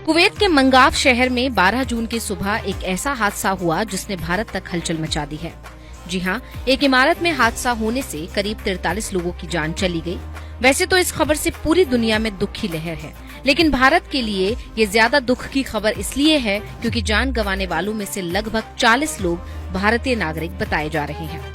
Kuwait के मंगाफ शहर में 12 जून की सुबह एक ऐसा हादसा हुआ जिसने भारत तक हलचल मचा दी है। जी हां, एक इमारत में हादसा होने से करीब 43 लोगों की जान चली गई। वैसे तो इस खबर से पूरी दुनिया में दुख की लहर है, लेकिन भारत के लिए ये ज्यादा दुख की खबर इसलिए है क्योंकि जान गंवाने वालों में से लगभग 40 लोग भारतीय नागरिक बताए जा रहे हैं।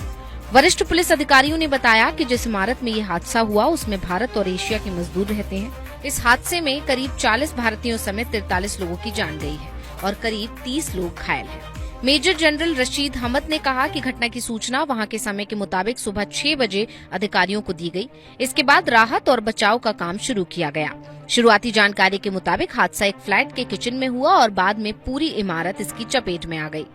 वरिष्ठ पुलिस अधिकारियों ने बताया कि जिस इमारत में ये हादसा हुआ उसमें भारत और एशिया के मजदूर रहते हैं। इस हादसे में करीब 40 भारतीयों समेत 43 लोगों की जान गई है और करीब 30 लोग घायल हैं। मेजर जनरल रशीद हमद ने कहा कि घटना की सूचना वहां के समय के मुताबिक सुबह 6 बजे अधिकारियों को दी गई। इसके बाद राहत और बचाव का काम शुरू किया गया। शुरुआती जानकारी के मुताबिक हादसा एक फ्लैट के किचन में हुआ और बाद में पूरी इमारत इसकी चपेट में आ गई।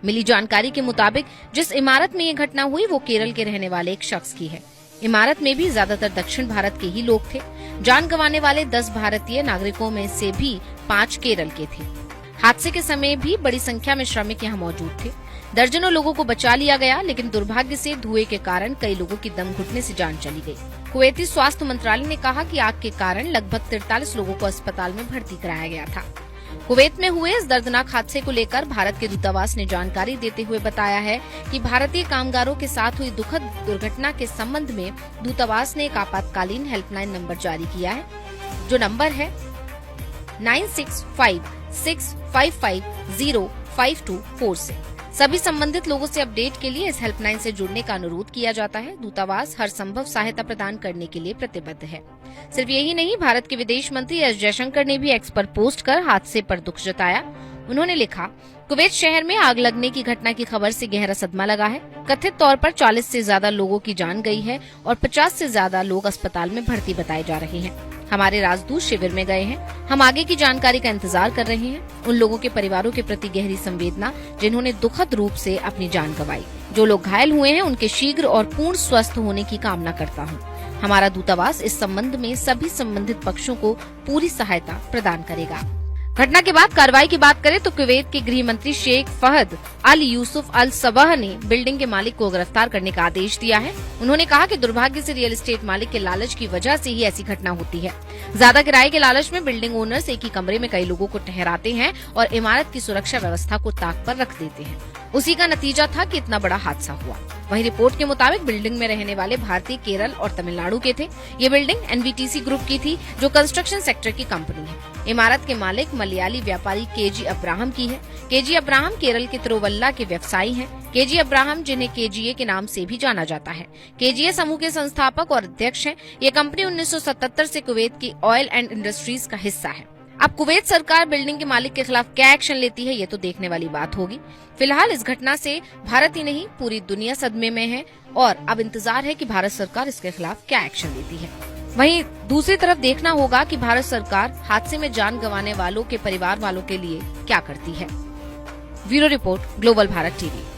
मिली जानकारी के मुताबिक जिस इमारत में ये घटना हुई वो केरल के रहने वाले एक शख्स की है। इमारत में भी ज्यादातर दक्षिण भारत के ही लोग थे। जान गंवाने वाले 10 भारतीय नागरिकों में से भी 5 केरल के थे। हादसे के समय भी बड़ी संख्या में श्रमिक यहाँ मौजूद थे। दर्जनों लोगों को बचा लिया गया, लेकिन दुर्भाग्य से धुएं के कारण कई लोगों की दम घुटने से जान चली गई। कुवैती स्वास्थ्य मंत्रालय ने कहा कि आग के कारण लगभग 43 लोगों को अस्पताल में भर्ती कराया गया था। कुवैत में हुए इस दर्दनाक हादसे को लेकर भारत के दूतावास ने जानकारी देते हुए बताया है कि भारतीय कामगारों के साथ हुई दुखद दुर्घटना के संबंध में दूतावास ने एक आपातकालीन हेल्पलाइन नंबर जारी किया है, जो नंबर है 9656550524 से। सभी संबंधित लोगों से अपडेट के लिए इस हेल्पलाइन से जुड़ने का अनुरोध किया जाता है। दूतावास हर संभव सहायता प्रदान करने के लिए प्रतिबद्ध है। सिर्फ यही नहीं, भारत के विदेश मंत्री एस जयशंकर ने भी एक्स पर पोस्ट कर हादसे पर दुख जताया। उन्होंने लिखा, कुवैत शहर में आग लगने की घटना की खबर से गहरा सदमा लगा है। कथित तौर पर 40 से ज्यादा लोगों की जान गई है और 50 से ज्यादा लोग अस्पताल में भर्ती बताए जा रहे हैं। हमारे राजदूत शिविर में गए हैं। हम आगे की जानकारी का इंतजार कर रहे हैं। उन लोगों के परिवारों के प्रति गहरी संवेदना जिन्होंने दुखद रूप से अपनी जान गंवाई। जो लोग घायल हुए हैं उनके शीघ्र और पूर्ण स्वस्थ होने की कामना करता हूं। हमारा दूतावास इस संबंध में सभी संबंधित पक्षों को पूरी सहायता प्रदान करेगा। घटना के बाद कार्रवाई की बात करें तो कुवैत के गृह मंत्री शेख फहद अल यूसुफ अल सबह ने बिल्डिंग के मालिक को गिरफ्तार करने का आदेश दिया है। उन्होंने कहा कि दुर्भाग्य से रियल एस्टेट मालिक के लालच की वजह से ही ऐसी घटना होती है। ज्यादा किराए के लालच में बिल्डिंग ओनर्स एक ही कमरे में कई लोगों को ठहराते हैं और इमारत की सुरक्षा व्यवस्था को ताक पर रख देते हैं। उसी का नतीजा था कि इतना बड़ा हादसा हुआ। वहीं रिपोर्ट के मुताबिक बिल्डिंग में रहने वाले भारतीय केरल और तमिलनाडु के थे। ये बिल्डिंग एनवीटीसी ग्रुप की थी, जो कंस्ट्रक्शन सेक्टर की कंपनी है। इमारत के मालिक मलयाली व्यापारी केजी अब्राहम की है। केजी अब्राहम केरल के तिरुवल्ला के व्यवसायी हैं। केजी अब्राहम, जिन्हें केजीए के नाम से भी जाना जाता है, केजीए समूह के संस्थापक और अध्यक्ष हैं। ये कंपनी 1977 से कुवैत की ऑयल एंड इंडस्ट्रीज का हिस्सा है। अब कुवैत सरकार बिल्डिंग के मालिक के खिलाफ क्या एक्शन लेती है, ये तो देखने वाली बात होगी। फिलहाल इस घटना से भारत ही नहीं पूरी दुनिया सदमे में है और अब इंतजार है कि भारत सरकार इसके खिलाफ क्या एक्शन लेती है। वहीं दूसरी तरफ देखना होगा कि भारत सरकार हादसे में जान गंवाने वालों के परिवार वालों के लिए क्या करती है। Bureau report, global Bharat TV.